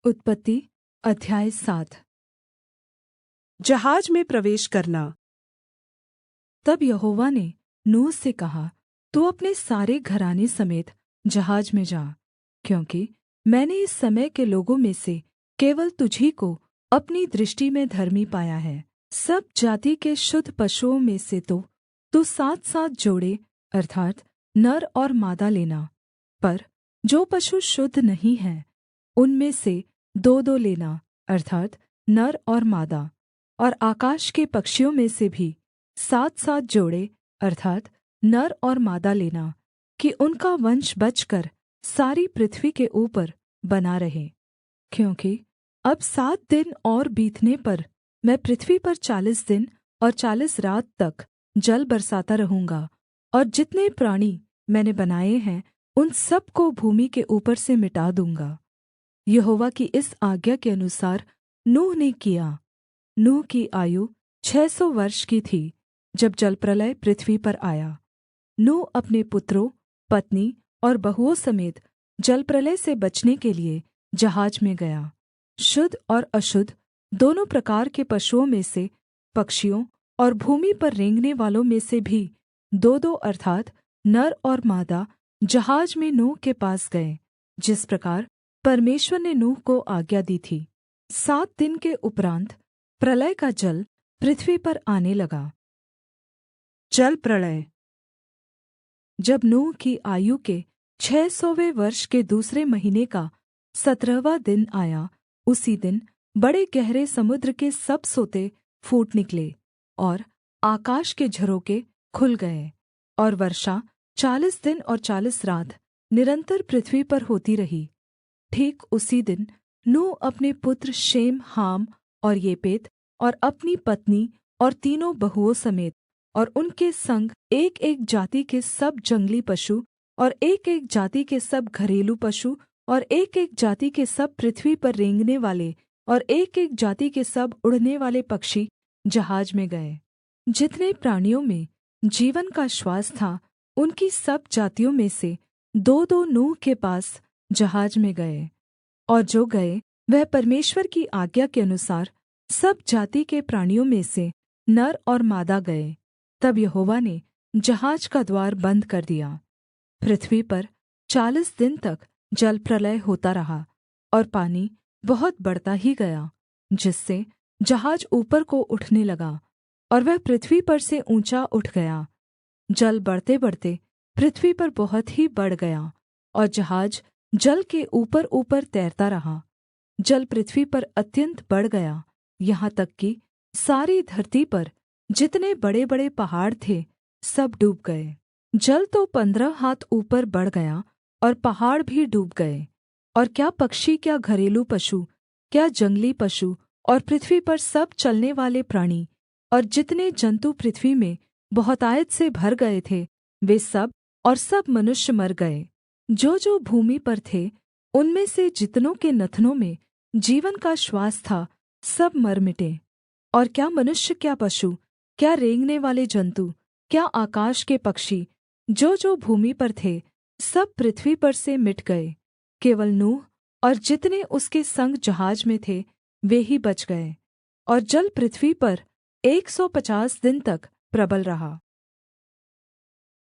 उत्पत्ति अध्याय 7। जहाज में प्रवेश करना। तब यहोवा ने नूह से कहा, तू अपने सारे घराने समेत जहाज में जा, क्योंकि मैंने इस समय के लोगों में से केवल तुझी को अपनी दृष्टि में धर्मी पाया है। सब जाति के शुद्ध पशुओं में से तो तू 7-7 जोड़े अर्थात् नर और मादा लेना, पर जो पशु शुद्ध नहीं हैं उनमें से 2-2 लेना अर्थात् नर और मादा। और आकाश के पक्षियों में से भी 7-7 जोड़े अर्थात् नर और मादा लेना, कि उनका वंश बचकर सारी पृथ्वी के ऊपर बना रहे। क्योंकि अब 7 दिन और बीतने पर मैं पृथ्वी पर 40 दिन और 40 रात तक जल बरसाता रहूँगा, और जितने प्राणी मैंने बनाए हैं उन सब को भूमि के ऊपर से मिटा दूँगा। यहोवा की इस आज्ञा के अनुसार नूह ने किया। नूह की आयु 600 वर्ष की थी जब जलप्रलय पृथ्वी पर आया। नूह अपने पुत्रों, पत्नी और बहुओं समेत जलप्रलय से बचने के लिए जहाज में गया। शुद्ध और अशुद्ध दोनों प्रकार के पशुओं में से, पक्षियों और भूमि पर रेंगने वालों में से भी 2-2 अर्थात् नर और मादा जहाज में नूह के पास गए, जिस प्रकार परमेश्वर ने नूह को आज्ञा दी थी। 7 दिन के उपरान्त प्रलय का जल पृथ्वी पर आने लगा। जल प्रलय। जब नूह की आयु के 600वें वर्ष के दूसरे महीने का 17वाँ दिन आया, उसी दिन बड़े गहरे समुद्र के सब सोते फूट निकले और आकाश के झरोखे खुल गए, और वर्षा 40 दिन और 40 रात निरन्तर पृथ्वी पर होती रही। ठीक उसी दिन नूह अपने पुत्र शेम, हाम और येपेत और अपनी पत्नी और तीनों बहुओं समेत और उनके संग एक-एक जाति के सब जंगली पशु और एक-एक जाति के सब घरेलू पशु और एक-एक जाति के सब पृथ्वी पर रेंगने वाले और एक-एक जाति के सब उड़ने वाले पक्षी जहाज में गए। जितने प्राणियों में जीवन का श्वास था उनकी सब जातियों में से 2-2 नूह के पास जहाज में गए। और जो गए वह परमेश्वर की आज्ञा के अनुसार सब जाति के प्राणियों में से नर और मादा गए। तब यहोवा ने जहाज का द्वार बन्द कर दिया। पृथ्वी पर 40 दिन तक जलप्रलय होता रहा, और पानी बहुत बढ़ता ही गया, जिससे जहाज ऊपर को उठने लगा, और वह पृथ्वी पर से ऊँचा उठ गया। जल बढ़ते-बढ़ते पृथ्वी पर बहुत ही बढ़ गया, और जहाज जल के ऊपर ऊपर तैरता रहा। जल पृथ्वी पर अत्यन्त बढ़ गया, यहाँ तक कि सारी धरती पर जितने बड़े-बड़े पहाड़ थे सब डूब गए। जल तो 15 हाथ ऊपर बढ़ गया, और पहाड़ भी डूब गए। और क्या पक्षी, क्या घरेलू पशु, क्या जंगली पशु, और पृथ्वी पर सब चलने वाले प्राणी, और जितने जन्तु पृथ्वी में बहुतायत से भर गए थे, वे सब और सब मनुष्य मर गए। जो भूमि पर थे उनमें से जितनों के नथनों में जीवन का श्वास था सब मर मिटे। और क्या मनुष्य, क्या पशु, क्या रेंगने वाले जन्तु, क्या आकाश के पक्षी, जो भूमि पर थे सब पृथ्वी पर से मिट गए। केवल नूह और जितने उसके संग जहाज में थे वे ही बच गए। और जल पृथ्वी पर 150 दिन तक प्रबल रहा।